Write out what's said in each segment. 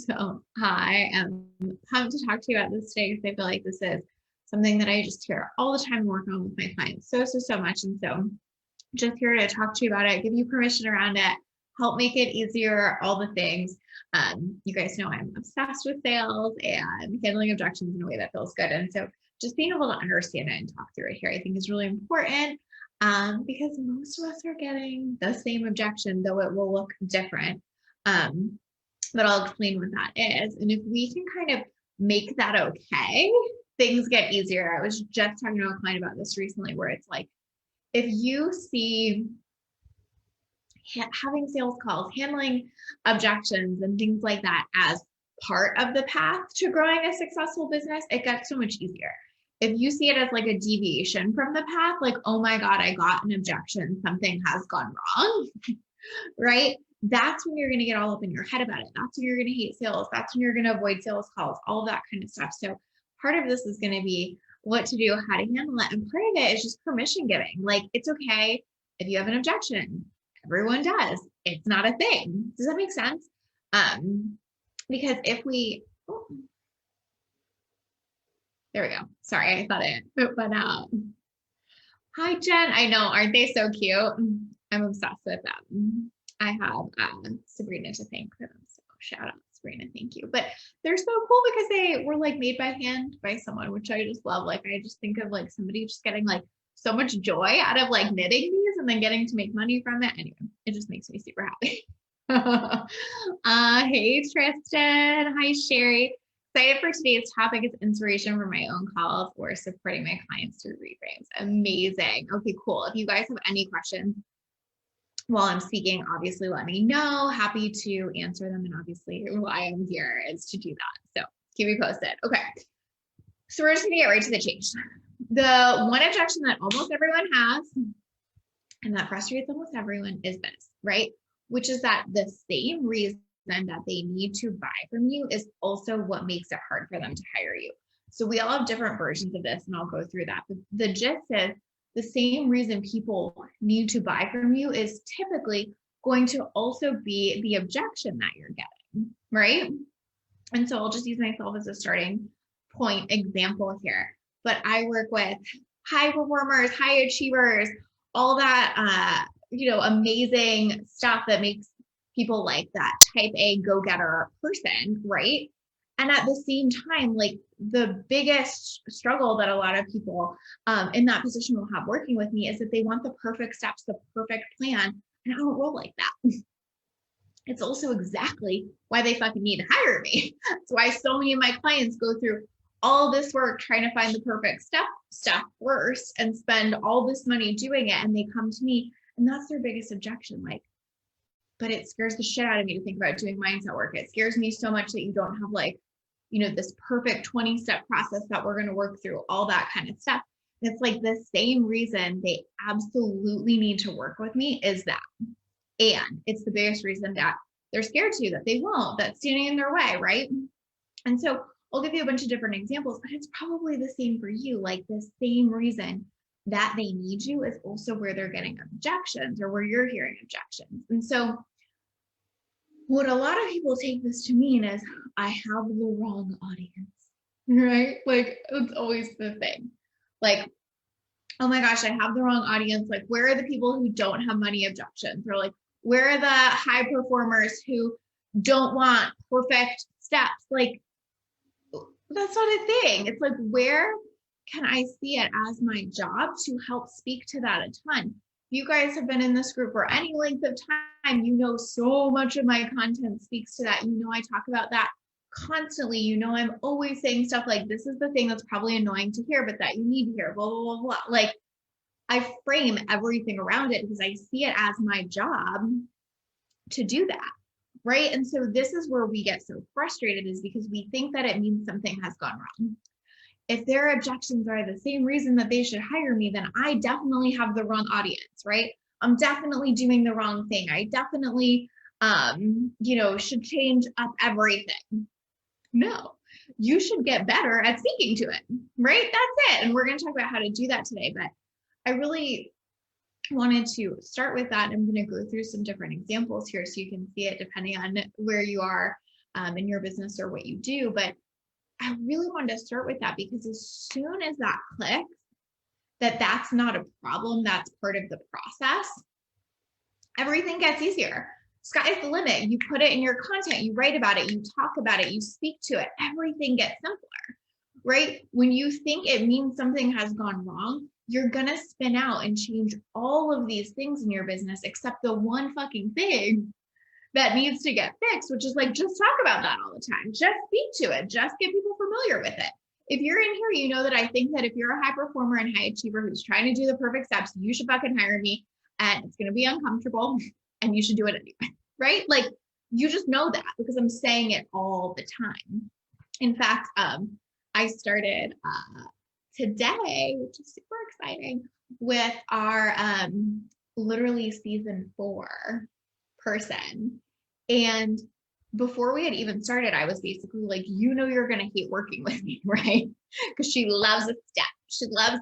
So I am pumped to talk to you about this today because I feel like this is something that I just hear all the time and work on with my clients so much. And so just here to talk to you about it, give you permission around it, help make it easier, all the things. You guys know I'm obsessed with sales and handling objections in a way that feels good. And so just being able to understand it and talk through it here, I think is really important because most of us are getting the same objection, though it will look different. But I'll explain what that is. And if we can kind of make that okay, things get easier. I was just talking to a client about this recently where it's like, if you see having sales calls, handling objections and things like that as part of the path to growing a successful business, it gets so much easier. If you see it as like a deviation from the path, like, oh my God, I got an objection, something has gone wrong, right? That's when you're going to get all up in your head about it. That's when you're going to hate sales. That's when you're going to avoid sales calls, all of that kind of stuff. So part of this is going to be what to do, how to handle it. And part of it is just permission giving. Like, it's okay if you have an objection. Everyone does. It's not a thing. Does that make sense? Because if we, there we go. Sorry, I thought it went out. Hi, Jen. I know. Aren't they so cute? I'm obsessed with them. I have Sabrina to thank for them. So shout out Sabrina, thank you. But they're so cool because they were like made by hand by someone, which I just love. Like, I just think of like somebody just getting like so much joy out of like knitting these and then getting to make money from it. Anyway, it just makes me super happy. Hey, Tristan. Hi, Sherry. Excited for today's topic. It's inspiration for my own calls or supporting my clients through reframes. Amazing. Okay, cool. If you guys have any questions while I'm speaking, obviously let me know. Happy to answer them. And obviously why I'm here is to do that. So keep me posted. Okay. So we're just gonna get right to the chase. The one objection that almost everyone has, and that frustrates almost everyone, is this, right? Which is that the same reason that they need to buy from you is also what makes it hard for them to hire you. So we all have different versions of this, and I'll go through that. But the gist is, the same reason people need to buy from you is typically going to also be the objection that you're getting, right? And so I'll just use myself as a starting point example here. But I work with high performers, high achievers, all that, amazing stuff that makes people like that type A go-getter person, right? And at the same time, like, the biggest struggle that a lot of people in that position will have working with me is that they want the perfect steps, the perfect plan, and I don't roll like that. It's also exactly why they fucking need to hire me. That's why so many of my clients go through all this work trying to find the perfect step first and spend all this money doing it, and they come to me, and that's their biggest objection. Like, but it scares the shit out of me to think about doing mindset work. It scares me so much that you don't have like, this perfect 20-step process that we're going to work through, all that kind of stuff. And it's like the same reason they absolutely need to work with me is that. And it's the biggest reason that they're scared to, that they won't, that's standing in their way, right? And so I'll give you a bunch of different examples, but it's probably the same for you. Like, the same reason that they need you is also where they're getting objections, or where you're hearing objections. And so what a lot of people take this to mean is, I have the wrong audience, right? Like, it's always the thing. Like, oh my gosh, I have the wrong audience. Like, where are the people who don't have money objections? Or like, where are the high performers who don't want perfect steps? Like, that's not a thing. It's like, where can I see it as my job to help speak to that a ton? You guys have been in this group for any length of time, so much of my content speaks to that. I talk about that constantly. I'm always saying stuff like, this is the thing that's probably annoying to hear, but that you need to hear, blah, blah, blah, blah. Like, I frame everything around it because I see it as my job to do that, right? And so this is where we get so frustrated, is because we think that it means something has gone wrong. If their objections are the same reason that they should hire me, then I definitely have the wrong audience, right? I'm definitely doing the wrong thing. I definitely, should change up everything. No, you should get better at speaking to it, right? That's it. And we're going to talk about how to do that today. But I really wanted to start with that. I'm going to go through some different examples here so you can see it depending on where you are in your business or what you do. But I really wanted to start with that because as soon as that clicks, that's not a problem, that's part of the process, everything gets easier. Sky's the limit. You put it in your content, you write about it, you talk about it, you speak to it, everything gets simpler, right? When you think it means something has gone wrong, you're gonna spin out and change all of these things in your business, except the one fucking thing that needs to get fixed, which is like, just talk about that all the time. Just speak to it. Just get people familiar with it. If you're in here, you know that I think that if you're a high performer and high achiever who's trying to do the perfect steps, you should fucking hire me, and it's going to be uncomfortable and you should do it anyway, right? Like, you just know that because I'm saying it all the time. In fact, I started today, which is super exciting, with our literally season 4 person. And before we had even started, I was basically like, you know, you're going to hate working with me, right? Because she loves a step. She loves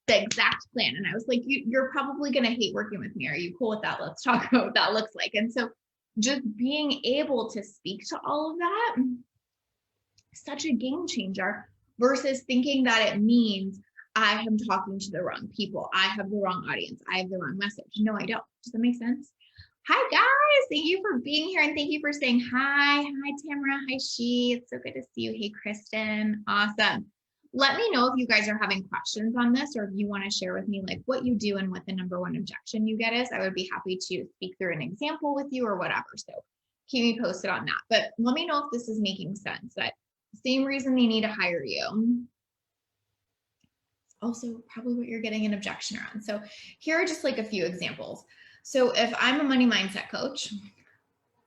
the exact plan. And I was like, you're probably going to hate working with me. Are you cool with that? Let's talk about what that looks like. And so just being able to speak to all of that, such a game changer versus thinking that it means I am talking to the wrong people. I have the wrong audience. I have the wrong message. No, I don't. Does that make sense? Hi guys, thank you for being here and thank you for saying hi. Hi Tamara, hi She, it's so good to see you. Hey Kristen, awesome. Let me know if you guys are having questions on this or if you want to share with me like what you do and what the number one objection you get is. I would be happy to speak through an example with you or whatever. So keep me posted on that. But let me know if this is making sense. That same reason they need to hire you. Also probably what you're getting an objection around. So here are just like a few examples. So if I'm a money mindset coach,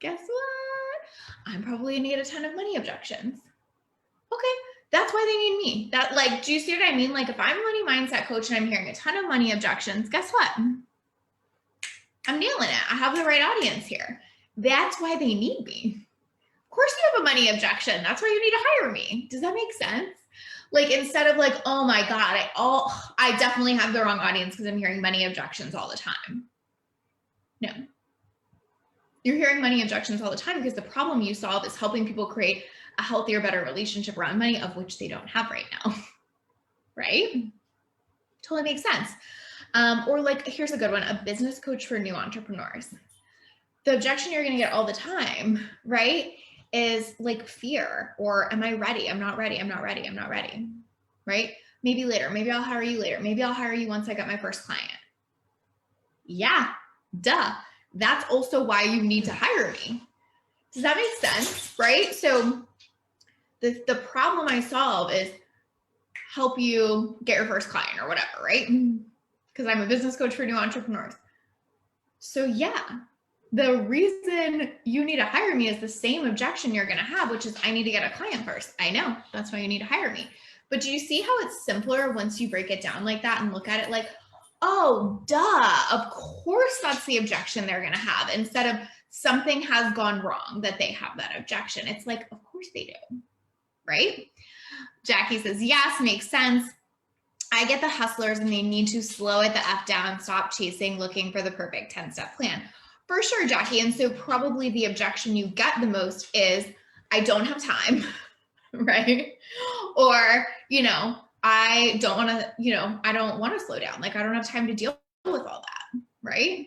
guess what? I'm probably gonna get a ton of money objections. Okay, that's why they need me. That, like, do you see what I mean? Like if I'm a money mindset coach and I'm hearing a ton of money objections, guess what? I'm nailing it. I have the right audience here. That's why they need me. Of course you have a money objection. That's why you need to hire me. Does that make sense? Like instead of like, oh my God, I definitely have the wrong audience because I'm hearing money objections all the time. No, you're hearing money objections all the time because the problem you solve is helping people create a healthier, better relationship around money, of which they don't have right now, right? Totally makes sense. Or like, here's a good one, a business coach for new entrepreneurs. The objection you're gonna get all the time, right, is like fear or am I ready? I'm not ready, I'm not ready, I'm not ready, right? Maybe later, maybe I'll hire you later. Maybe I'll hire you once I get my first client. Yeah. Duh. That's also why you need to hire me. Does that make sense? Right? So the problem I solve is help you get your first client or whatever, right? Because I'm a business coach for new entrepreneurs. So yeah, the reason you need to hire me is the same objection you're going to have, which is I need to get a client first. I know, that's why you need to hire me. But do you see how it's simpler once you break it down like that and look at it like, oh, duh, of course that's the objection they're going to have, instead of something has gone wrong that they have that objection. It's like, of course they do, right? Jackie says, yes, makes sense. I get the hustlers and they need to slow it the F down, stop chasing, looking for the perfect 10-step plan. For sure, Jackie. And so probably the objection you get the most is, I don't have time, right? Or, you know, I don't want to, you know, I don't want to slow down. Like, I don't have time to deal with all that, right?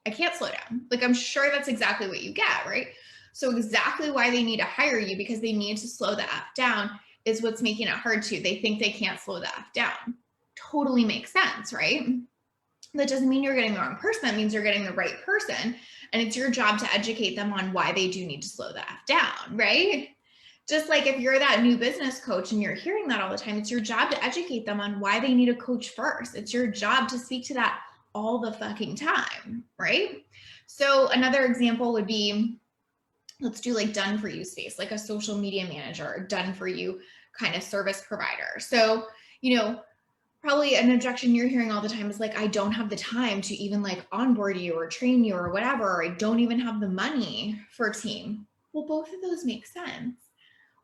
I can't slow down. Like, I'm sure that's exactly what you get, right? So exactly why they need to hire you, because they need to slow the F down, is what's making it hard to. They think they can't slow the F down. Totally makes sense, right? That doesn't mean you're getting the wrong person. That means you're getting the right person. And it's your job to educate them on why they do need to slow the F down, right? Just like if you're that new business coach and you're hearing that all the time, it's your job to educate them on why they need a coach first. It's your job to speak to that all the fucking time, right? So another example would be, let's do like done for you space, like a social media manager or done for you kind of service provider. So, you know, probably an objection you're hearing all the time is like, I don't have the time to even like onboard you or train you or whatever, or I don't even have the money for a team. Well, both of those make sense.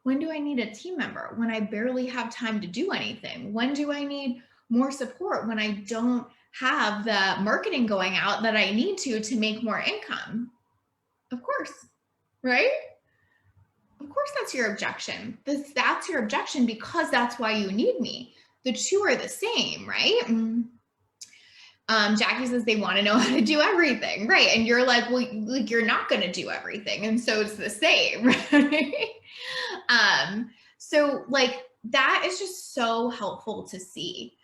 When do I need a team member? When I barely have time to do anything? When do I need more support? When I don't have the marketing going out that I need to make more income? Of course, right? Of course that's your objection. That's your objection because that's why you need me. The two are the same, right? Jackie says they want to know how to do everything, right? And you're like, well, like you're not going to do everything, and so it's the same, right? So like that is just so helpful to see.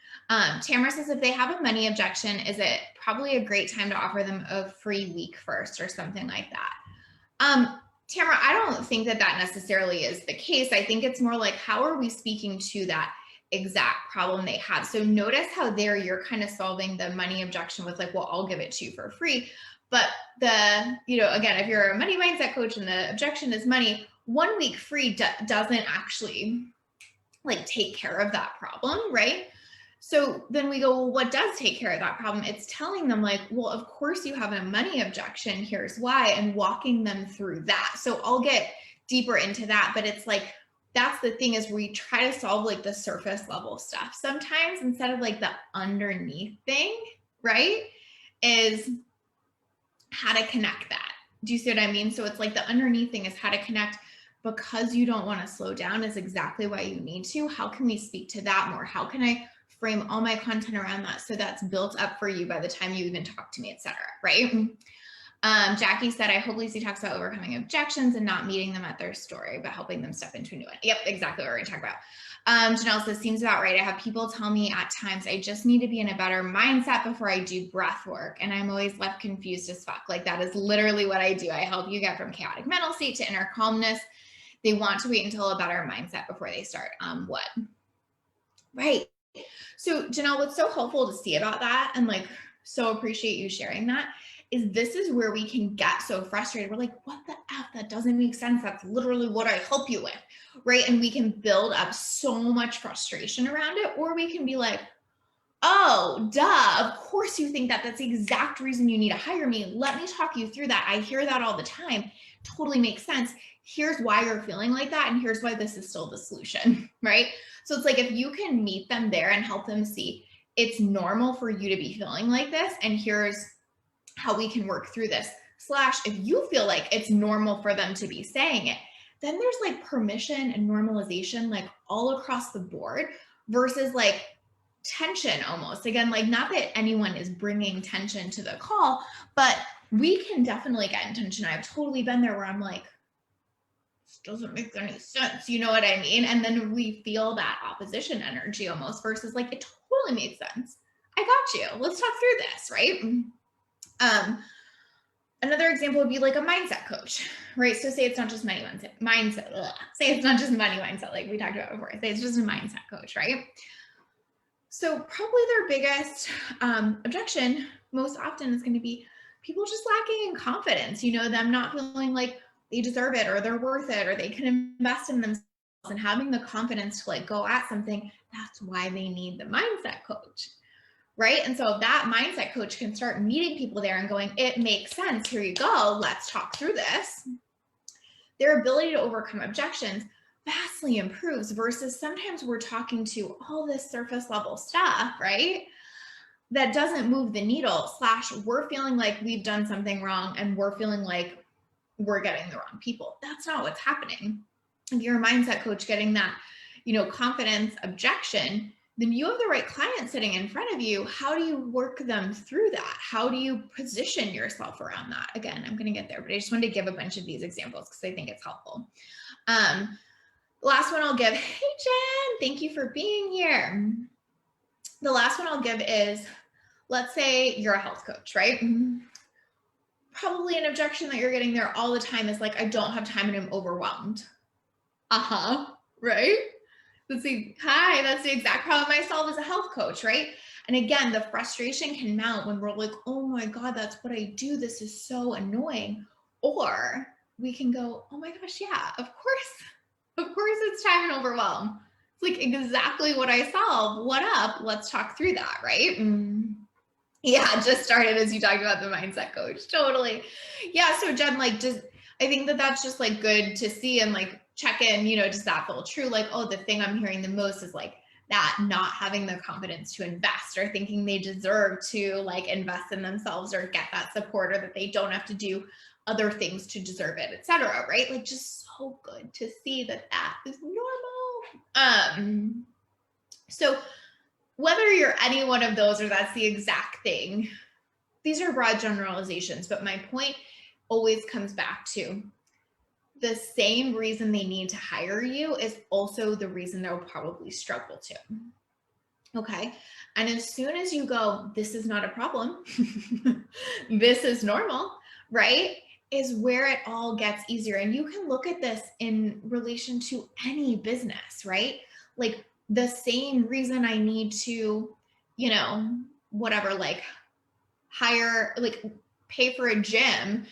Tamara says if they have a money objection, is it probably a great time to offer them a free week first or something like that? Tamara, I don't think that that necessarily is the case. I think it's more like, how are we speaking to that exact problem they have? So notice how there you're kind of solving the money objection with like, well, I'll give it to you for free. But the, you know, again, if you're a money mindset coach and the objection is money, 1 week free doesn't actually like take care of that problem, right? So then we go, well, what does take care of that problem? It's telling them like, well, of course you have a money objection. Here's why, and walking them through that. So I'll get deeper into that, but it's like, that's the thing is we try to solve like the surface level stuff sometimes instead of like the underneath thing, right? Is how to connect that. Do you see what I mean? So it's like the underneath thing is how to connect because you don't want to slow down is exactly why you need to. How can we speak to that more? How can I frame all my content around that so that's built up for you by the time you even talk to me, etc. Right? Jackie said, I hope Lacey talks about overcoming objections and not meeting them at their story, but helping them step into a new one. Yep, exactly what we're going to talk about. Janelle says, seems about right. I have people tell me at times I just need to be in a better mindset before I do breath work. And I'm always left confused as fuck. Like that is literally what I do. I help you get from chaotic mental state to inner calmness. They want to wait until a better mindset before they start. What? Right. So Janelle, what's so helpful to see about that, and like, so appreciate you sharing that, is this is where we can get so frustrated. We're like, what the F? That doesn't make sense. That's literally what I help you with, right? And we can build up so much frustration around it, or we can be like, oh, duh, of course you think that. That's the exact reason you need to hire me. Let me talk you through that. I hear that all the time. Totally makes sense. Here's why you're feeling like that, and here's why this is still the solution, right? So it's like if you can meet them there and help them see it's normal for you to be feeling like this, and here's how we can work through this. Slash, if you feel like it's normal for them to be saying it, then there's like permission and normalization like all across the board versus like tension almost. Again, like not that anyone is bringing tension to the call, but we can definitely get in tension. I've totally been there where I'm like, this doesn't make any sense. You know what I mean? And then we feel that opposition energy almost versus like, it totally makes sense. I got you. Let's talk through this, right? Another example would be like a mindset coach, right? So say it's not just money mindset. Say it's not just money mindset, like we talked about before. Say it's just a mindset coach, right? So probably their biggest objection most often is going to be people just lacking in confidence, you know, them not feeling like they deserve it or they're worth it or they can invest in themselves and having the confidence to like go at something. That's why they need the mindset coach, right? And so if that mindset coach can start meeting people there and going, it makes sense, here you go, let's talk through this, their ability to overcome objections vastly improves versus sometimes we're talking to all this surface level stuff, right? That doesn't move the needle, slash we're feeling like we've done something wrong and we're feeling like we're getting the wrong people. That's not what's happening. If you're a mindset coach getting that, you know, confidence objection, then you have the right client sitting in front of you. How do you work them through that? How do you position yourself around that? Again, I'm going to get there, but I just wanted to give a bunch of these examples because I think it's helpful. The last one I'll give, hey Jen, thank you for being here. The last one I'll give is, let's say you're a health coach, right? Probably an objection that you're getting there all the time is like, I don't have time and I'm overwhelmed. Right? That's the exact problem I solve as a health coach, right? And again, the frustration can mount when we're like, oh my God, that's what I do. This is so annoying. Or we can go, oh my gosh, yeah, of course it's time and overwhelm. It's like exactly what I solve. What up? Let's talk through that, right? Yeah, just started as you talked about the mindset coach. Totally. Yeah. So Jen, like, I think that that's just like good to see and like check in, you know, does that feel true? Like, oh, the thing I'm hearing the most is like that not having the confidence to invest or thinking they deserve to like invest in themselves or get that support or that they don't have to do other things to deserve it, etc. Right? Like, just so good to see that that is normal. So whether you're any one of those or that's the exact thing, these are broad generalizations, but my point always comes back to the same reason they need to hire you is also the reason they'll probably struggle to. Okay. And as soon as you go, this is not a problem, this is normal, right? Is where it all gets easier. And you can look at this in relation to any business, right? Like, the same reason I need to, you know, whatever, like hire, like pay for a gym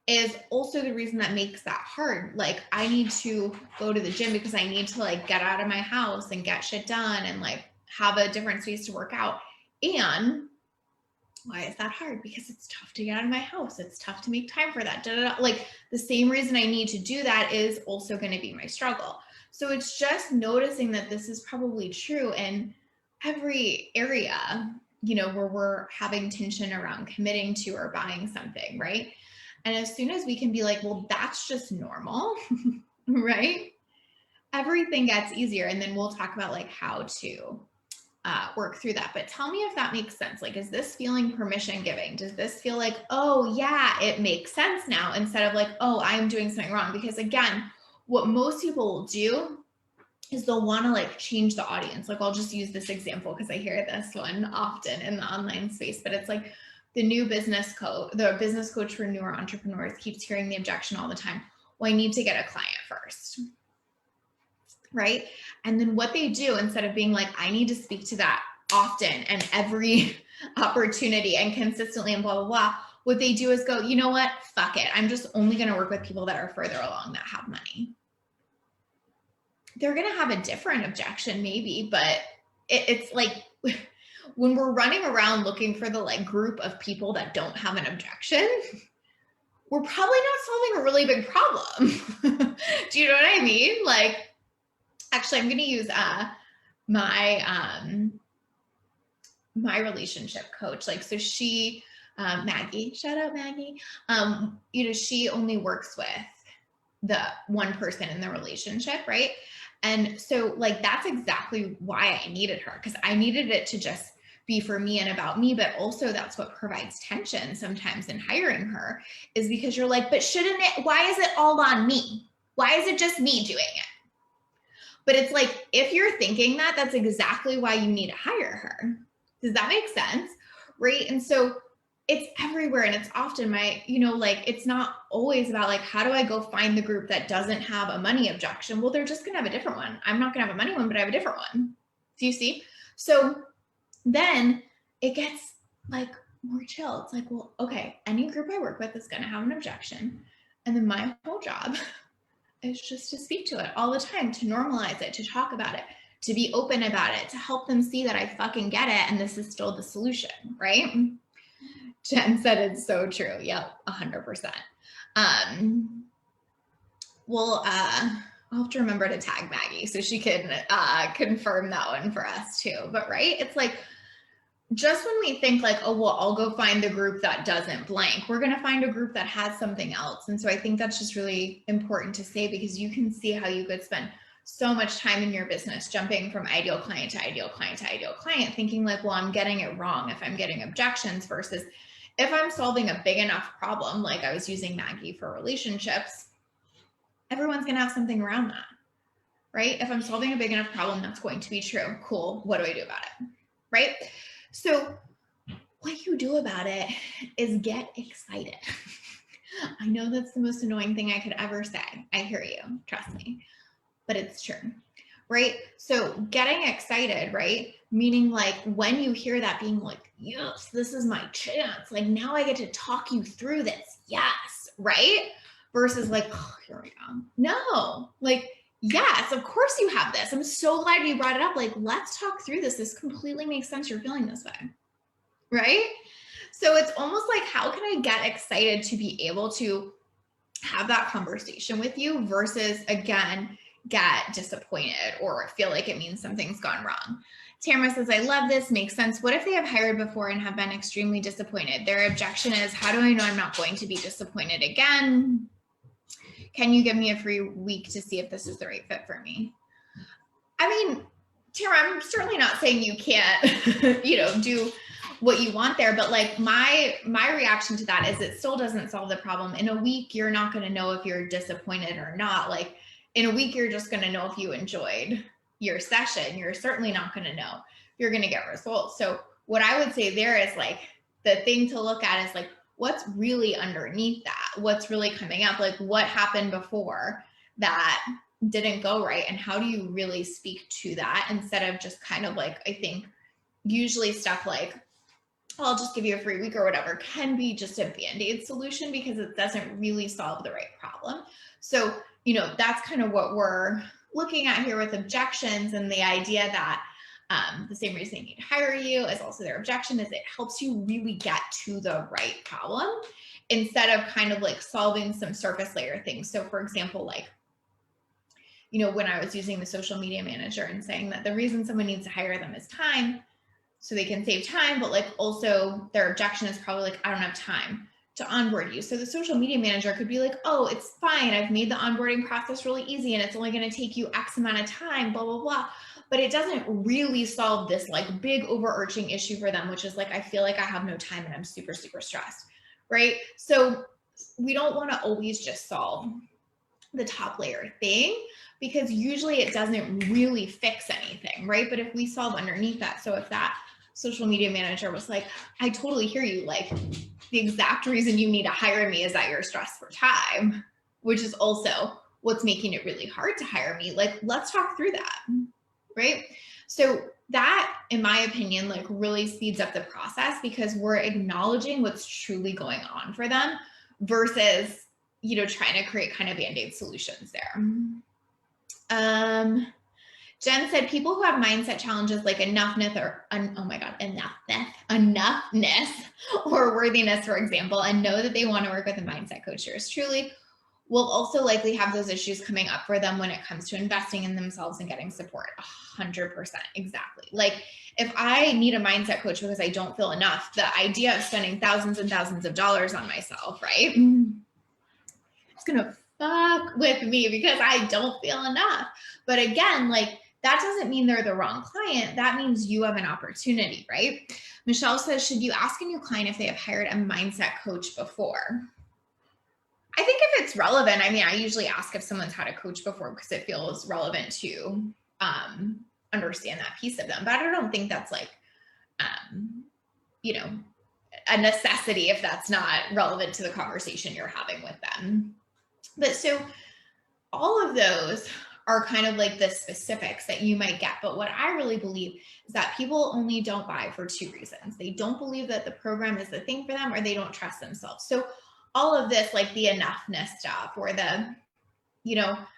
is also the reason that makes that hard. Like, I need to go to the gym because I need to like get out of my house and get shit done and like have a different space to work out. And why is that hard? Because it's tough to get out of my house. It's tough to make time for that. Like, the same reason I need to do that is also going to be my struggle. So it's just noticing that this is probably true in every area, you know, where we're having tension around committing to or buying something, right? And as soon as we can be like, well, that's just normal, right? Everything gets easier. And then we'll talk about like how to work through that. But tell me if that makes sense. Like, is this feeling permission giving? Does this feel like, oh yeah, it makes sense now, instead of like, oh, I'm doing something wrong? Because again, what most people will do is they'll want to like change the audience. Like, I'll just use this example because I hear this one often in the online space, but it's like the business coach for newer entrepreneurs keeps hearing the objection all the time. Well, I need to get a client first. Right? And then what they do, instead of being like, I need to speak to that often and every opportunity and consistently and blah, blah, blah, what they do is go, you know what? Fuck it. I'm just only going to work with people that are further along that have money. They're going to have a different objection maybe, but it's like when we're running around looking for the like group of people that don't have an objection, we're probably not solving a really big problem. Do you know what I mean? Like, actually, I'm going to use my relationship coach. Like, so she, Maggie, shout out Maggie. You know, she only works with the one person in the relationship, right? And so like, that's exactly why I needed her, because I needed it to just be for me and about me, but also that's what provides tension sometimes in hiring her, is because you're like, but shouldn't it, why is it all on me? Why is it just me doing it? But it's like, if you're thinking that, that's exactly why you need to hire her. Does that make sense? Right? And so it's everywhere. And it's often my, you know, like, it's not always about like, how do I go find the group that doesn't have a money objection? Well, they're just going to have a different one. I'm not going to have a money one, but I have a different one. Do you see? So then it gets like more chill. It's like, well, okay, any group I work with is going to have an objection. And then my whole job is just to speak to it all the time, to normalize it, to talk about it, to be open about it, to help them see that I fucking get it and this is still the solution, right? Jen said it's so true. Yep, 100%. Well, I'll have to remember to tag Maggie so she can confirm that one for us too. But right, it's like, just when we think like, oh, well, I'll go find the group that doesn't blank, we're going to find a group that has something else. And so I think that's just really important to say, because you can see how you could spend so much time in your business jumping from ideal client to ideal client to ideal client, thinking like, well, I'm getting it wrong if I'm getting objections, versus if I'm solving a big enough problem, like I was using Maggie for relationships, everyone's going to have something around that, right? If I'm solving a big enough problem, that's going to be true. Cool. What do I do about it? Right? So what you do about it is get excited. I know that's the most annoying thing I could ever say. I hear you, trust me, but it's true, right? So getting excited, right? Meaning like, when you hear that, being like, yes, this is my chance. Like, now I get to talk you through this. Yes, right? Versus like, oh, here we go. No, like, yes, of course you have this. I'm so glad you brought it up. Like, let's talk through this. This completely makes sense. You're feeling this way, right? So it's almost like, how can I get excited to be able to have that conversation with you, versus again, get disappointed or feel like it means something's gone wrong. Tamara says, I love this, makes sense. What if they have hired before and have been extremely disappointed? Their objection is, how do I know I'm not going to be disappointed again? Can you give me a free week to see if this is the right fit for me? I mean, Tara, I'm certainly not saying you can't, do what you want there, but like my reaction to that is it still doesn't solve the problem. In a week, you're not going to know if you're disappointed or not. Like in a week, you're just going to know if you enjoyed your session. You're certainly not going to know if you're going to get results. So what I would say there is like the thing to look at is like, what's really underneath that? What's really coming up? Like what happened before that didn't go right? And how do you really speak to that instead of just kind of like, I think usually stuff like, I'll just give you a free week or whatever can be just a Band-Aid solution because it doesn't really solve the right problem. So, that's kind of what we're looking at here with objections, and the idea that the same reason they need to hire you is also their objection is it helps you really get to the right problem instead of kind of like solving some surface layer things. So for example, like, when I was using the social media manager and saying that the reason someone needs to hire them is time, so they can save time, but like also their objection is probably like, I don't have time to onboard you. So the social media manager could be like, oh, it's fine. I've made the onboarding process really easy and it's only going to take you X amount of time, blah, blah, blah. But it doesn't really solve this like big overarching issue for them, which is like, I feel like I have no time and I'm super, super stressed, right? So we don't want to always just solve the top layer thing because usually it doesn't really fix anything, right? But if we solve underneath that, so if that social media manager was like, I totally hear you, like the exact reason you need to hire me is that you're stressed for time, which is also what's making it really hard to hire me. Like, let's talk through that, right? So that, in my opinion, like really speeds up the process because we're acknowledging what's truly going on for them versus, trying to create kind of Band-Aid solutions there. Jen said people who have mindset challenges like enoughness or worthiness, for example, and know that they want to work with a mindset coach, yours truly, will also likely have those issues coming up for them when it comes to investing in themselves and getting support. 100%, exactly. Like if I need a mindset coach because I don't feel enough, the idea of spending thousands and thousands of dollars on myself, right? It's gonna fuck with me because I don't feel enough. But again, like that doesn't mean they're the wrong client. That means you have an opportunity, right? Michelle says, should you ask a new client if they have hired a mindset coach before? I think if it's relevant, I mean, I usually ask if someone's had a coach before because it feels relevant to understand that piece of them. But I don't think that's like, a necessity if that's not relevant to the conversation you're having with them. But so all of those are kind of like the specifics that you might get. But what I really believe is that people only don't buy for two reasons. They don't believe that the program is the thing for them, or they don't trust themselves. So all of this, like the enoughness stuff or the,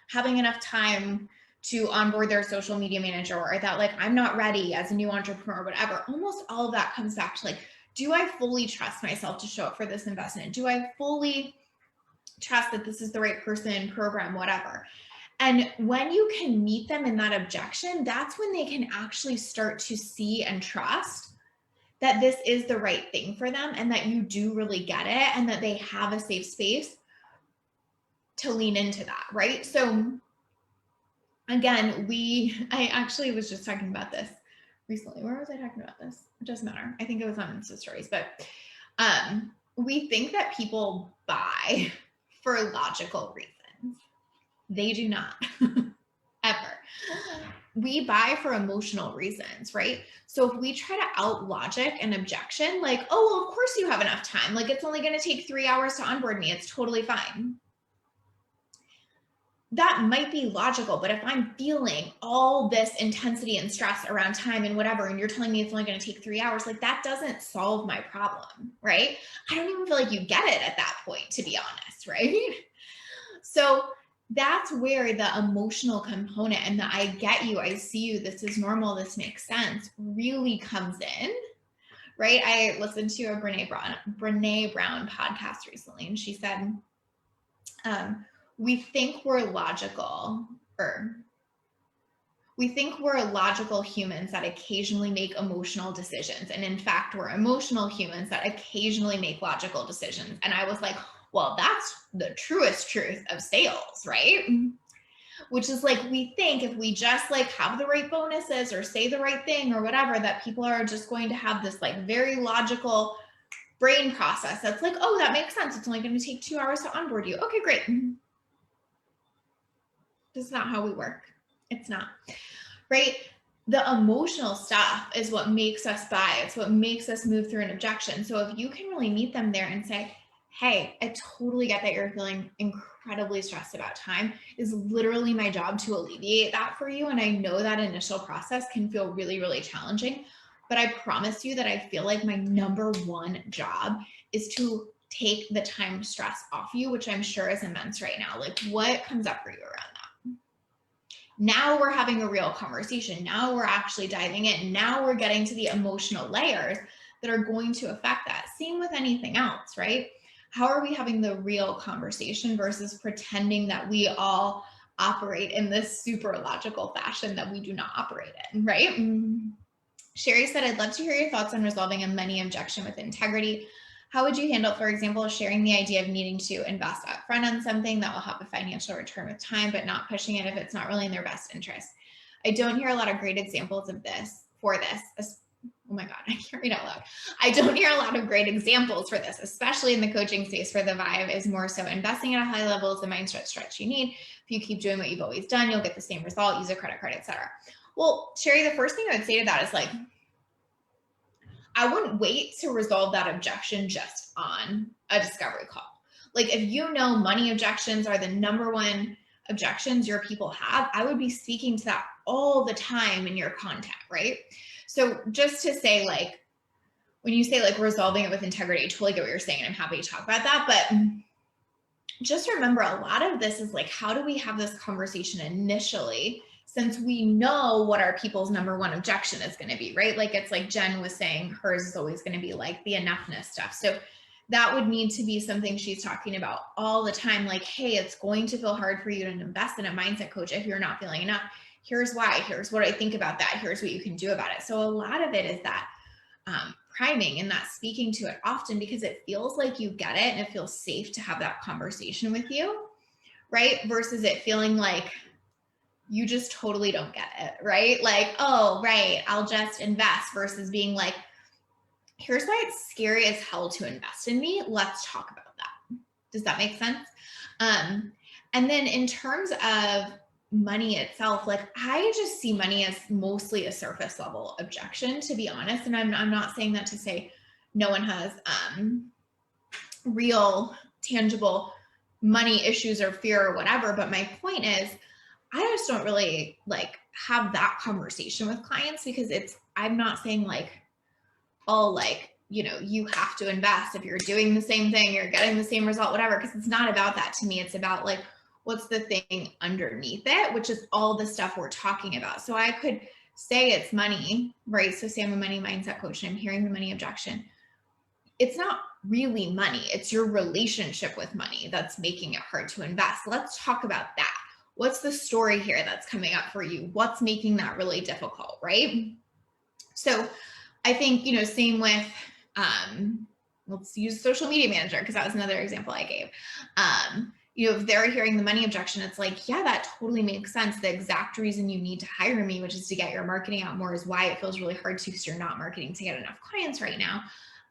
having enough time to onboard their social media manager, or that like, I'm not ready as a new entrepreneur, or whatever, almost all of that comes back to like, do I fully trust myself to show up for this investment? Do I fully trust that this is the right person, program, whatever? And when you can meet them in that objection, that's when they can actually start to see and trust that this is the right thing for them and that you do really get it and that they have a safe space to lean into that, right? So again, I actually was just talking about this recently. Where was I talking about this? It doesn't matter. I think it was on Insta Stories, but we think that people buy for logical reasons. They do not, ever. We buy for emotional reasons, right? So if we try to out logic an objection, like, oh, well, of course you have enough time. Like it's only going to take 3 hours to onboard me. It's totally fine. That might be logical, but if I'm feeling all this intensity and stress around time and whatever, and you're telling me it's only going to take 3 hours, like that doesn't solve my problem, right? I don't even feel like you get it at that point, to be honest, right? So that's where the emotional component and the I get you, I see you, this is normal, this makes sense, really comes in, right? I listened to a Brene Brown podcast recently, and she said, we think we're logical, or We think we're logical humans that occasionally make emotional decisions. And in fact, we're emotional humans that occasionally make logical decisions. And I was like, well, that's the truest truth of sales, right? Which is like, we think if we just like have the right bonuses or say the right thing or whatever, that people are just going to have this like very logical brain process that's like, oh, that makes sense. It's only going to take 2 hours to onboard you. Okay, great. That's not how we work. It's not, right? The emotional stuff is what makes us buy. It's what makes us move through an objection. So if you can really meet them there and say, hey, I totally get that you're feeling incredibly stressed about time. It's literally my job to alleviate that for you. And I know that initial process can feel really, really challenging, but I promise you that I feel like my number one job is to take the time stress off you, which I'm sure is immense right now. Like, what comes up for you around that? Now we're having a real conversation. Now we're actually diving in. Now we're getting to the emotional layers that are going to affect that. Same with anything else, right? How are we having the real conversation versus pretending that we all operate in this super logical fashion that we do not operate in, right? Sherry said, I'd love to hear your thoughts on resolving a money objection with integrity. How would you handle, for example, sharing the idea of needing to invest upfront on something that will have a financial return with time, but not pushing it if it's not really in their best interest? I don't hear a lot of great examples of this for this. Oh my God, I can't read out loud. I don't hear a lot of great examples for this, especially in the coaching space where the vibe is more so investing at a high level is the mindset stretch you need. If you keep doing what you've always done, you'll get the same result, use a credit card, etc. Well, Sherry, the first thing I would say to that is like, I wouldn't wait to resolve that objection just on a discovery call. Like, if you know money objections are the number one objections your people have, I would be speaking to that all the time in your content, right? So just to say, like, when you say like resolving it with integrity, I totally get what you're saying, and I'm happy to talk about that. But just remember, a lot of this is like, how do we have this conversation initially, since we know what our people's number one objection is going to be, right? Like, it's like Jen was saying, hers is always going to be like the enoughness stuff. So that would need to be something she's talking about all the time. Like, hey, it's going to feel hard for you to invest in a mindset coach if you're not feeling enough. Here's why. Here's what I think about that. Here's what you can do about it. So a lot of it is that priming and that speaking to it often, because it feels like you get it and it feels safe to have that conversation with you, right? Versus it feeling like you just totally don't get it, right? Like, oh, right, I'll just invest, versus being like, here's why it's scary as hell to invest in me. Let's talk about that. Does that make sense? And then in terms of money itself, like, I just see money as mostly a surface level objection, to be honest. And I'm not saying that to say no one has real tangible money issues or fear or whatever. But my point is, I just don't really like have that conversation with clients, because I'm not saying like, oh, like, you know, you have to invest if you're doing the same thing, you're getting the same result, whatever. Because it's not about that to me. It's about like, what's the thing underneath it, which is all the stuff we're talking about. So I could say it's money, right? So say I'm a money mindset coach and I'm hearing the money objection. It's not really money. It's your relationship with money that's making it hard to invest. Let's talk about that. What's the story here that's coming up for you? What's making that really difficult, right? So I think, you know, same with, let's use social media manager, because that was another example I gave. You know, if they're hearing the money objection, it's like, yeah, that totally makes sense. The exact reason you need to hire me, which is to get your marketing out more, is why it feels really hard to, because you're not marketing to get enough clients right now.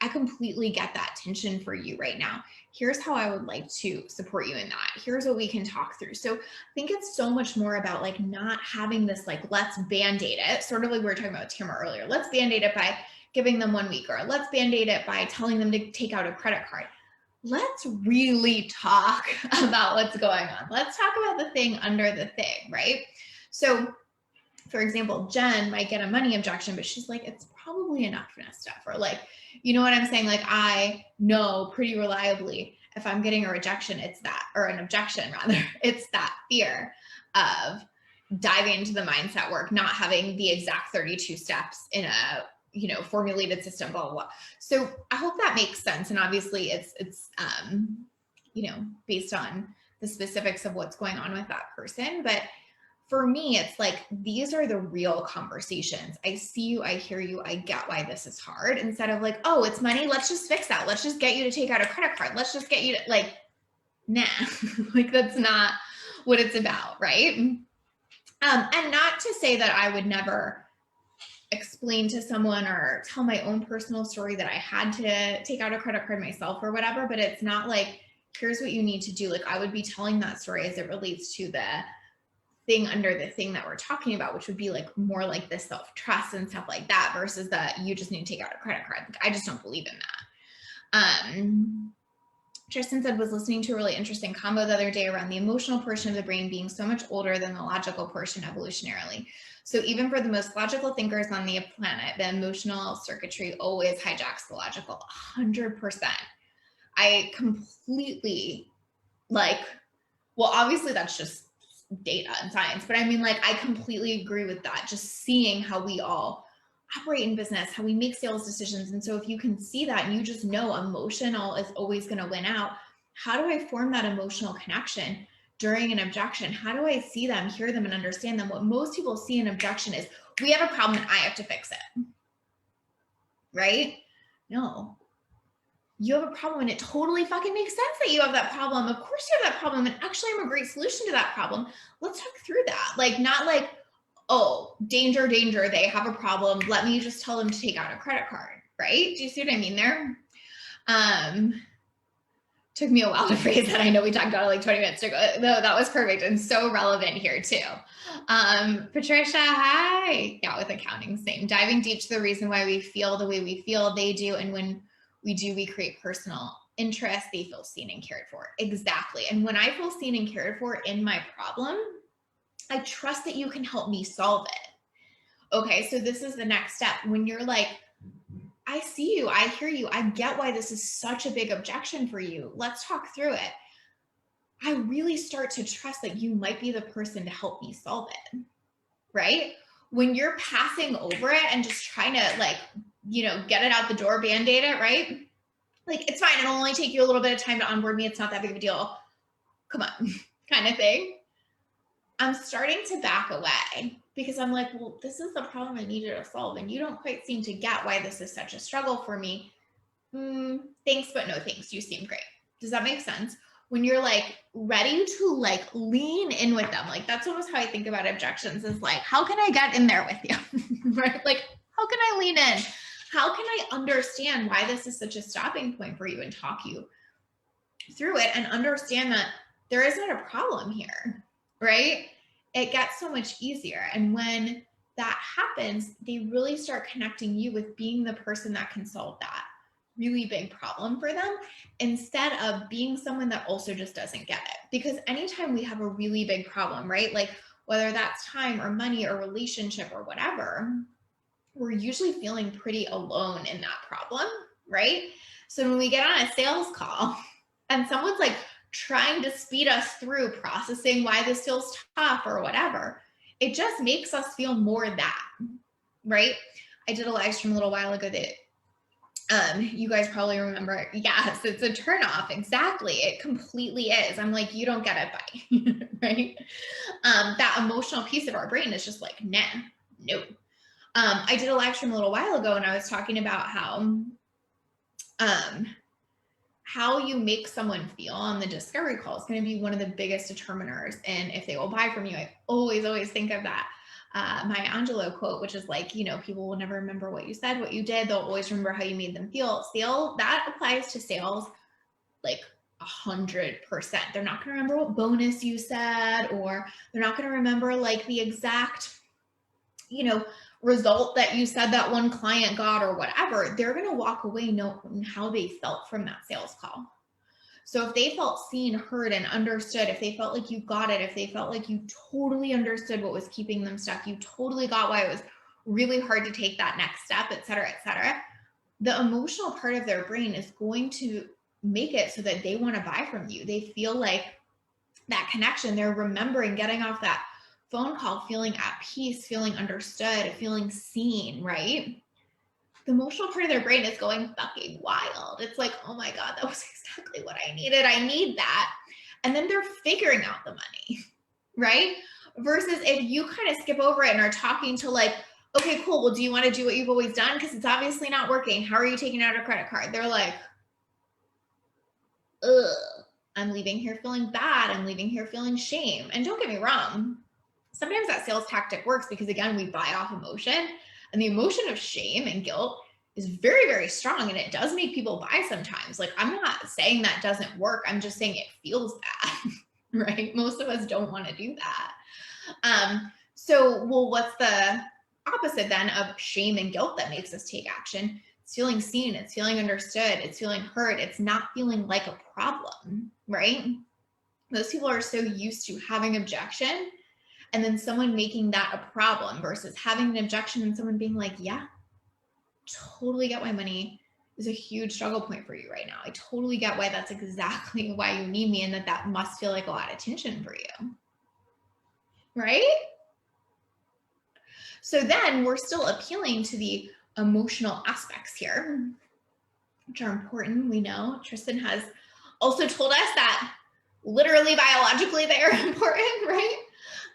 I completely get that tension for you right now. Here's how I would like to support you in that. Here's what we can talk through. So I think it's so much more about like not having this like, let's band-aid it, sort of like we were talking about Tamara earlier. Let's band-aid it by giving them 1 week, or let's band-aid it by telling them to take out a credit card. Let's really talk about what's going on. Let's talk about the thing under the thing, right? So for example, Jen might get a money objection, but she's like, it's probably enoughness stuff. Or like, you know what I'm saying? Like, I know pretty reliably if I'm getting a rejection, it's that, or an objection rather, it's that fear of diving into the mindset work, not having the exact 32 steps in a, you know, formulated system, blah, blah, blah. So I hope that makes sense. And obviously it's you know, based on the specifics of what's going on with that person. But for me, it's like, these are the real conversations. I see you, I hear you, I get why this is hard, instead of like, oh, it's money, let's just fix that. Let's just get you to take out a credit card. Let's just get you to, like, nah, like that's not what it's about, right? And not to say that I would never explain to someone or tell my own personal story that I had to take out a credit card myself or whatever, but it's not like, here's what you need to do. Like, I would be telling that story as it relates to the thing under the thing that we're talking about, which would be like more like the self-trust and stuff like that, versus that you just need to take out a credit card. Like, I just don't believe in that. Tristan said, was listening to a really interesting combo the other day around the emotional portion of the brain being so much older than the logical portion evolutionarily. So even for the most logical thinkers on the planet, the emotional circuitry always hijacks the logical. 100%. I completely, like, well, obviously that's just data and science, but I mean, like, I completely agree with that. Just seeing how we all operate in business, how we make sales decisions. And so if you can see that and you just know emotional is always going to win out, how do I form that emotional connection during an objection? How do I see them, hear them, and understand them? What most people see in objection is, we have a problem and I have to fix it, right? No. You have a problem and it totally fucking makes sense that you have that problem. Of course you have that problem, and actually I'm a great solution to that problem. Let's talk through that. Like, not like, oh, danger, danger, they have a problem, let me just tell them to take out a credit card, right? Do you see what I mean there? Took me a while to phrase that. I know we talked about it like 20 minutes ago. No, that was perfect and so relevant here too. Patricia, hi. Yeah, with accounting, same. Diving deep to the reason why we feel the way we feel, they do. And when we do, we create personal interest. They feel seen and cared for. Exactly. And when I feel seen and cared for in my problem, I trust that you can help me solve it. Okay, so this is the next step. When you're like, I see you, I hear you, I get why this is such a big objection for you. Let's talk through it. I really start to trust that you might be the person to help me solve it, right? When you're passing over it and just trying to, like, you know, get it out the door, Band-Aid it, right? Like, it's fine, it'll only take you a little bit of time to onboard me, it's not that big of a deal. Come on, kind of thing. I'm starting to back away because I'm like, well, this is the problem I need you to solve, and you don't quite seem to get why this is such a struggle for me. Thanks, but no thanks. You seem great. Does that make sense? When you're like ready to like lean in with them, like that's almost how I think about objections, is like, how can I get in there with you? Right? Like, how can I lean in? How can I understand why this is such a stopping point for you and talk you through it and understand that there isn't a problem here, right? It gets so much easier. And when that happens, they really start connecting you with being the person that can solve that really big problem for them, instead of being someone that also just doesn't get it. Because anytime we have a really big problem, right? Like whether that's time or money or relationship or whatever, we're usually feeling pretty alone in that problem, right? So when we get on a sales call and someone's like trying to speed us through processing why this feels tough or whatever, it just makes us feel more that, right? I did a live stream a little while ago that you guys probably remember. Yes, it's a turnoff. Exactly. It completely is. I'm like, you don't get it, buddy. Right? That emotional piece of our brain is just like, nah, nope. I did a live stream a little while ago and I was talking about how you make someone feel on the discovery call is going to be one of the biggest determiners in if they will buy from you. I always think of that. Maya Angelou quote, which is like, you know, people will never remember what you said, what you did. They'll always remember how you made them feel. That applies to sales like 100%. They're not going to remember what bonus you said, or they're not going to remember like the exact, you know, result that you said that one client got or whatever. They're going to walk away knowing how they felt from that sales call. So if they felt seen, heard, and understood, if they felt like you got it, if they felt like you totally understood what was keeping them stuck, you totally got why it was really hard to take that next step, et cetera, the emotional part of their brain is going to make it so that they want to buy from you. They feel like that connection. They're remembering getting off that phone call, feeling at peace, feeling understood, feeling seen, right? The emotional part of their brain is going fucking wild. It's like, oh my God, that was exactly what I needed. I need that. And then they're figuring out the money, right? Versus if you kind of skip over it and are talking to like, okay, cool. Well, do you want to do what you've always done? Because it's obviously not working. How are you taking out a credit card? They're like, ugh, I'm leaving here feeling bad. I'm leaving here feeling shame. And don't get me wrong. Sometimes that sales tactic works because again, we buy off emotion, and the emotion of shame and guilt is very, very strong, and it does make people buy sometimes. Like, I'm not saying that doesn't work. I'm just saying it feels bad, right? Most of us don't want to do that. So, well, what's the opposite then of shame and guilt that makes us take action? It's feeling seen, it's feeling understood, it's feeling heard, it's not feeling like a problem, right? Those people are so used to having objection and then someone making that a problem versus having an objection and someone being like, yeah, totally get why money is a huge struggle point for you right now. I totally get why that's exactly why you need me, and that must feel like a lot of tension for you, right? So then we're still appealing to the emotional aspects here, which are important. We know Tristan has also told us that literally biologically they are important, right?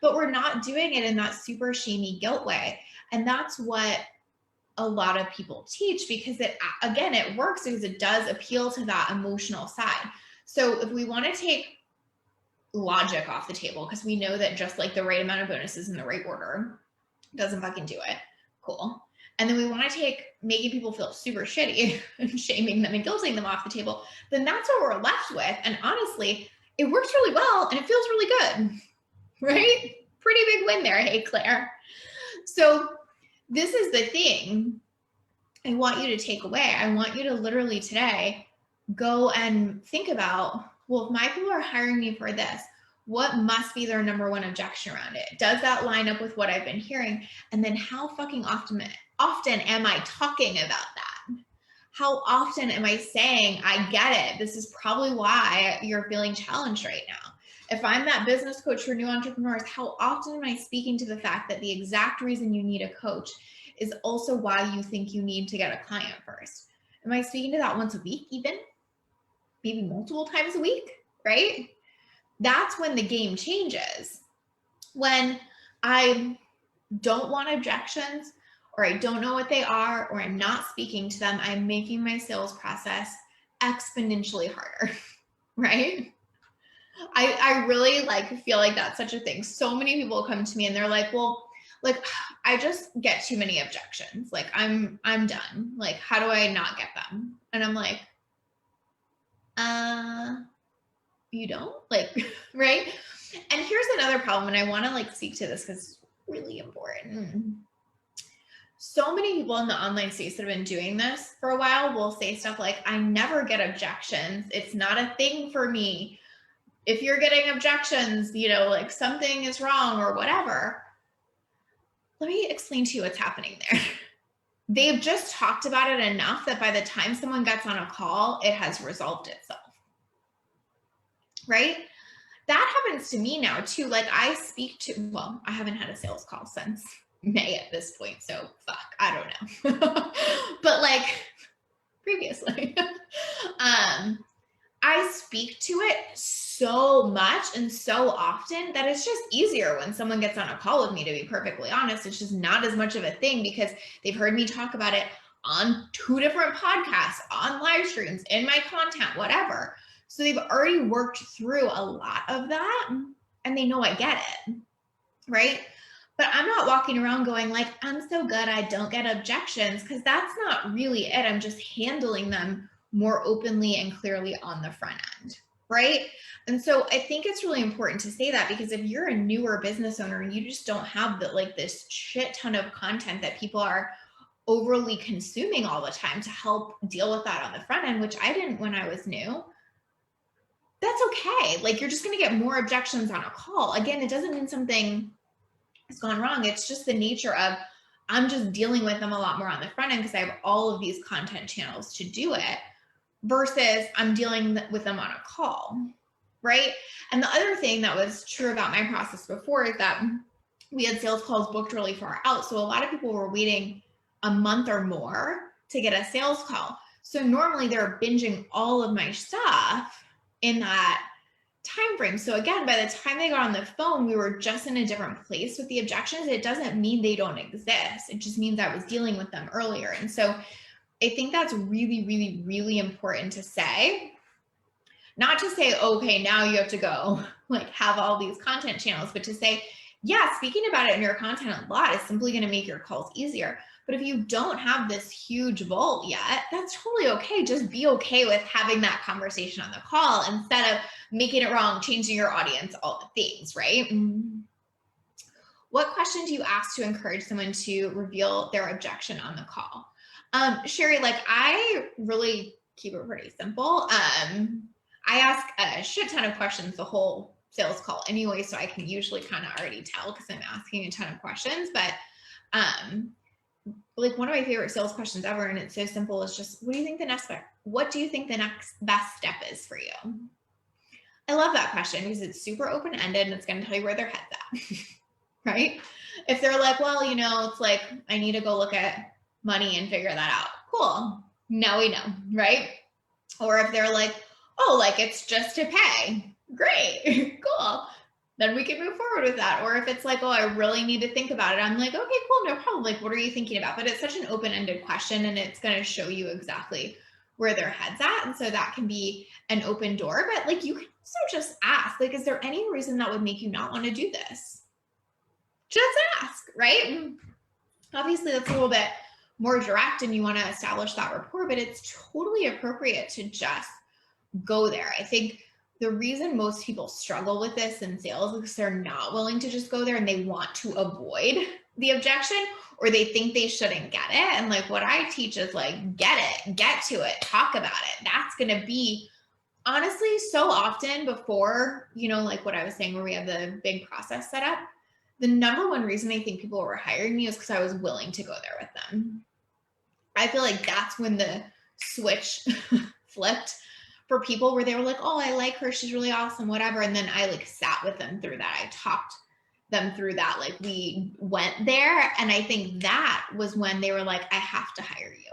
But we're not doing it in that super shamey guilt way. And that's what a lot of people teach, because it, again, it works because it does appeal to that emotional side. So if we want to take logic off the table, because we know that just like the right amount of bonuses in the right order doesn't fucking do it. Cool. And then we want to take making people feel super shitty and shaming them and guilting them off the table, then that's what we're left with. And honestly, it works really well and it feels really good, right? Pretty big win there. Hey, Claire. So this is the thing I want you to take away. I want you to literally today go and think about, well, if my people are hiring me for this, what must be their number one objection around it? Does that line up with what I've been hearing? And then how fucking often am I talking about that? How often am I saying, I get it. This is probably why you're feeling challenged right now. If I'm that business coach for new entrepreneurs, how often am I speaking to the fact that the exact reason you need a coach is also why you think you need to get a client first? Am I speaking to that once a week even? Maybe multiple times a week, right? That's when the game changes. When I don't want objections, or I don't know what they are, or I'm not speaking to them, I'm making my sales process exponentially harder, right? I really feel like that's such a thing. So many people come to me and they're like, well, like, I just get too many objections. Like, I'm done. Like, how do I not get them? And I'm like, you don't, like, right? And here's another problem, and I want to speak to this because it's really important. So many people in the online space that have been doing this for a while will say stuff like, I never get objections. It's not a thing for me. If you're getting objections, like something is wrong or whatever. Let me explain to you what's happening there. They've just talked about it enough that by the time someone gets on a call, it has resolved itself, right? That happens to me now too. Like, I speak to, well, I haven't had a sales call since May at this point, so fuck, I don't know. But previously, I speak to it so much and so often that it's just easier when someone gets on a call with me, to be perfectly honest. It's just not as much of a thing because they've heard me talk about it on 2 different podcasts, on live streams, in my content, whatever. So they've already worked through a lot of that and they know I get it, right? But I'm not walking around going like, I'm so good, I don't get objections, because that's not really it. I'm just handling them more openly and clearly on the front end, right? And so I think it's really important to say that, because if you're a newer business owner and you just don't have this shit ton of content that people are overly consuming all the time to help deal with that on the front end, which I didn't when I was new, that's okay. You're just going to get more objections on a call. Again, it doesn't mean something has gone wrong. It's just the nature of, I'm just dealing with them a lot more on the front end because I have all of these content channels to do it, versus I'm dealing with them on a call, right? And the other thing that was true about my process before is that we had sales calls booked really far out. So a lot of people were waiting a month or more to get a sales call. So normally they're binging all of my stuff in that time frame. So again, by the time they got on the phone, we were just in a different place with the objections. It doesn't mean they don't exist. It just means I was dealing with them earlier. And so I think that's really, really, really important to say. Not to say, okay, now you have to go like have all these content channels, but to say, yeah, speaking about it in your content a lot is simply going to make your calls easier. But if you don't have this huge vault yet, that's totally okay. Just be okay with having that conversation on the call instead of making it wrong, changing your audience, all the things, right? What question do you ask to encourage someone to reveal their objection on the call? Sherry, like I really keep it pretty simple. I ask a shit ton of questions the whole sales call anyway, so I can usually kind of already tell because I'm asking a ton of questions. But like one of my favorite sales questions ever, and it's so simple, is just, what do you think the next best step is for you? I love that question because it's super open-ended and it's going to tell you where their head's at, right? If they're like, well, you know, it's like, I need to go look at money and figure that out. Cool. Now we know, right? Or if they're like, oh, like it's just to pay. Great, cool. Then we can move forward with that. Or if it's like, oh, I really need to think about it. I'm like, okay, cool, no problem. Like, what are you thinking about? But it's such an open-ended question and it's going to show you exactly where their head's at. And so that can be an open door, but like you can also just ask, like, is there any reason that would make you not want to do this? Just ask, right? Obviously that's a little bit more direct and you want to establish that rapport, but it's totally appropriate to just go there. I think the reason most people struggle with this in sales is because they're not willing to just go there and they want to avoid the objection or they think they shouldn't get it. And like what I teach is like, get it, get to it, talk about it. That's going to be honestly so often before, you know, like what I was saying where we have the big process set up. The number one reason I think people were hiring me is because I was willing to go there with them. I feel like that's when the switch flipped for people where they were like, oh, I like her, she's really awesome, whatever. And then I like sat with them through that. I talked them through that. Like we went there. And I think that was when they were like, I have to hire you.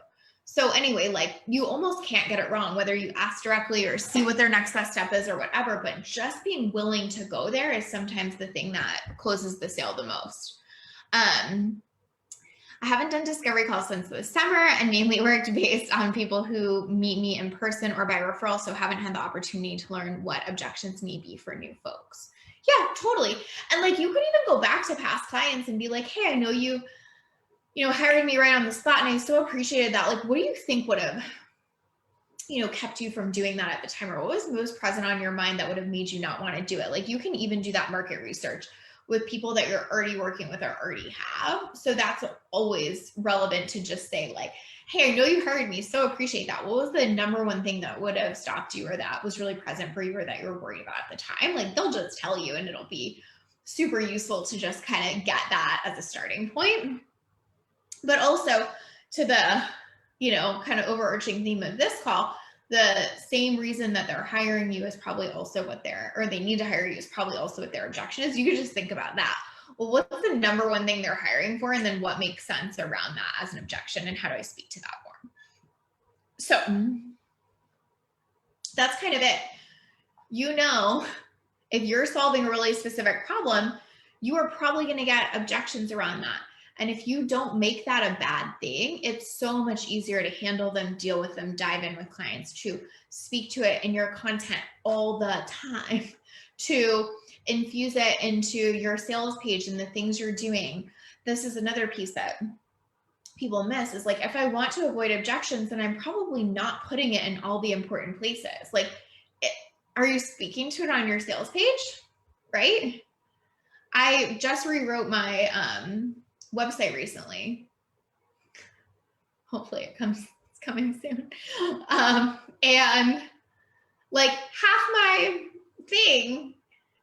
So anyway, like you almost can't get it wrong, whether you ask directly or see what their next best step is or whatever, but just being willing to go there is sometimes the thing that closes the sale the most. I haven't done discovery calls since the summer and mainly worked based on people who meet me in person or by referral, so haven't had the opportunity to learn what objections may be for new folks. Yeah, totally. And like you could even go back to past clients and be like, hey, I know you hired me right on the spot and I so appreciated that. Like, what do you think would have, kept you from doing that at the time? Or what was most present on your mind that would have made you not want to do it? Like you can even do that market research with people that you're already working with or already have. So that's always relevant to just say like, hey, I know you hired me, so appreciate that. What was the number one thing that would have stopped you or that was really present for you or that you were worried about at the time? Like they'll just tell you and it'll be super useful to just kind of get that as a starting point. But also to the, kind of overarching theme of this call, the same reason that they're hiring you is probably also what they need to hire you is probably also what their objection is. You could just think about that. Well, what's the number one thing they're hiring for? And then what makes sense around that as an objection? And how do I speak to that more? So that's kind of it. If you're solving a really specific problem, you are probably going to get objections around that. And if you don't make that a bad thing, it's so much easier to handle them, deal with them, dive in with clients, to speak to it in your content all the time, to infuse it into your sales page and the things you're doing. This is another piece that people miss is like, if I want to avoid objections, then I'm probably not putting it in all the important places. Like, are you speaking to it on your sales page? Right? I just rewrote my, website recently. Hopefully it's coming soon. And like half my thing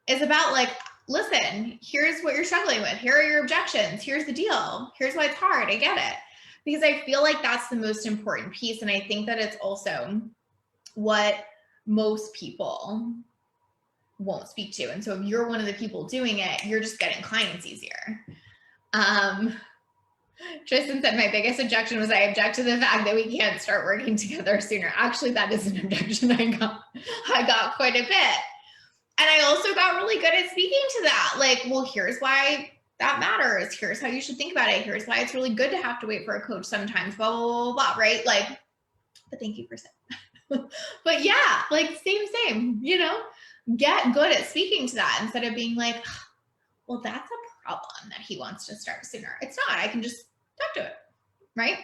is about like, listen, here's what you're struggling with. Here are your objections. Here's the deal. Here's why it's hard. I get it. Because I feel like that's the most important piece. And I think that it's also what most people won't speak to. And so if you're one of the people doing it, you're just getting clients easier. Tristan said, my biggest objection was I object to the fact that we can't start working together sooner. Actually, that is an objection I got quite a bit. And I also got really good at speaking to that. Like, well, here's why that matters. Here's how you should think about it. Here's why it's really good to have to wait for a coach sometimes, blah, blah, blah, blah, right? Like, but thank you for saying. But yeah, like same, you know, get good at speaking to that instead of being like, well, that's a problem that he wants to start sooner. It's not, I can just talk to it, right?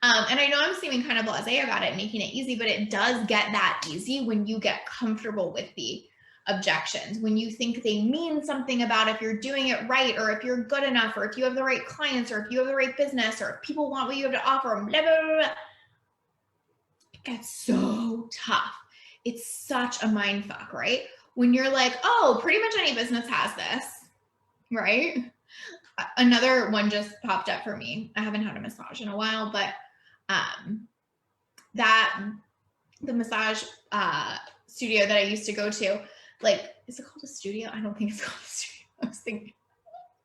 And I know I'm seeming kind of blasé about it, making it easy, but it does get that easy when you get comfortable with the objections, when you think they mean something about if you're doing it right, or if you're good enough, or if you have the right clients, or if you have the right business, or if people want what you have to offer, blah, blah, blah, blah. It gets so tough. It's such a mind fuck, right? When you're like, oh, pretty much any business has this, right? Another one just popped up for me. I haven't had a massage in a while, but the massage studio that I used to go to, like, is it called a studio? I don't think it's called a studio. I was thinking,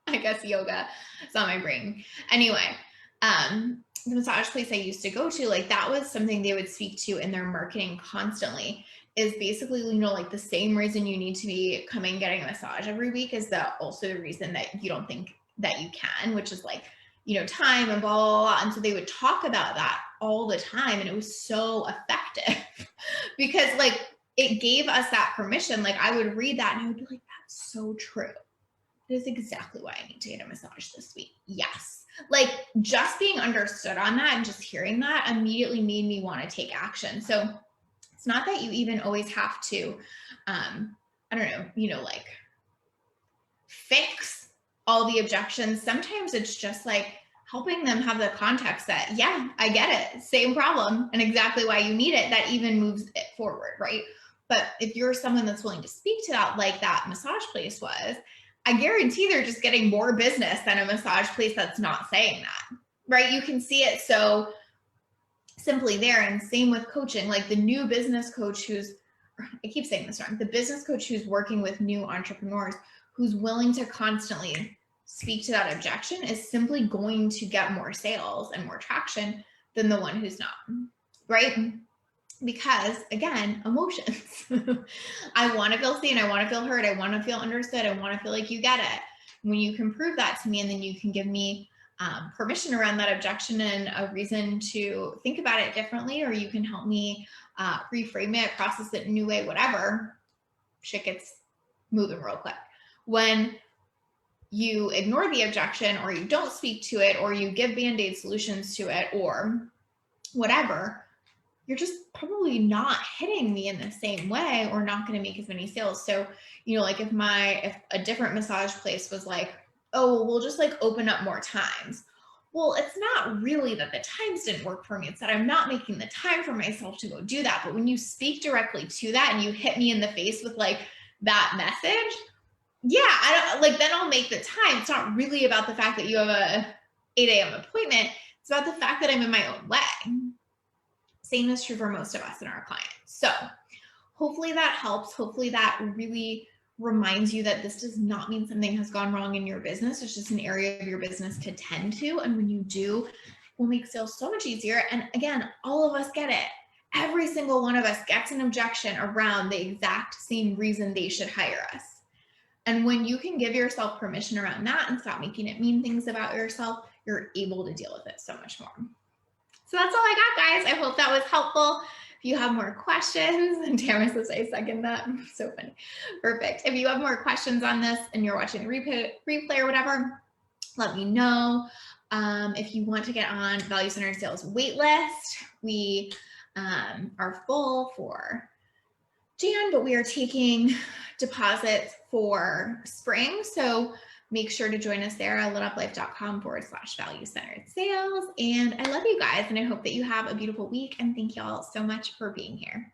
I guess yoga. It's on my brain. Anyway, the massage place I used to go to, like, that was something they would speak to in their marketing constantly, is basically, you know, like the same reason you need to be coming getting a massage every week is that also the reason that you don't think that you can, which is like, you know, time and blah, blah, blah. And so they would talk about that all the time. And it was so effective because like it gave us that permission. Like I would read that and I would be like, that's so true. That is exactly why I need to get a massage this week. Yes. Like just being understood on that and just hearing that immediately made me want to take action. So it's not that you even always have to, I don't know, you know, like fix all the objections. Sometimes it's just like helping them have the context that, yeah, I get it. Same problem and exactly why you need it. That even moves it forward, right? But if you're someone that's willing to speak to that, like that massage place was, I guarantee they're just getting more business than a massage place that's not saying that, right? You can see it so simply there. And same with coaching, like the new business coach who's, I keep saying this wrong, the business coach who's working with new entrepreneurs, who's willing to constantly speak to that objection is simply going to get more sales and more traction than the one who's not, right? Because again, emotions. I want to feel seen. I want to feel heard. I want to feel understood. I want to feel like you get it. When you can prove that to me, and then you can give me permission around that objection and a reason to think about it differently, or you can help me reframe it, process it in a new way, whatever, shit gets moving real quick. When you ignore the objection, or you don't speak to it, or you give band-aid solutions to it, or whatever, you're just probably not hitting me in the same way, or not going to make as many sales. So, you know, like if a different massage place was like, oh, well, we'll just like open up more times. Well, it's not really that the times didn't work for me. It's that I'm not making the time for myself to go do that. But when you speak directly to that and you hit me in the face with like that message, yeah, I don't like, then I'll make the time. It's not really about the fact that you have a 8 a.m. appointment. It's about the fact that I'm in my own way. Same is true for most of us and our clients. So hopefully that helps. Hopefully that really reminds you that this does not mean something has gone wrong in your business. It's just an area of your business to tend to. And when you do, it will make sales so much easier. And again, all of us get it. Every single one of us gets an objection around the exact same reason they should hire us. And when you can give yourself permission around that and stop making it mean things about yourself, you're able to deal with it so much more. So that's all I got, guys. I hope that was helpful. If you have more questions, and Tamara says I second that. So funny. Perfect. If you have more questions on this and you're watching the replay or whatever, let me know. If you want to get on Value Centered Sales waitlist, we are full for Jan, but we are taking deposits for spring. So make sure to join us there at lituplife.com/value-centered sales. And I love you guys. And I hope that you have a beautiful week. And thank y'all so much for being here.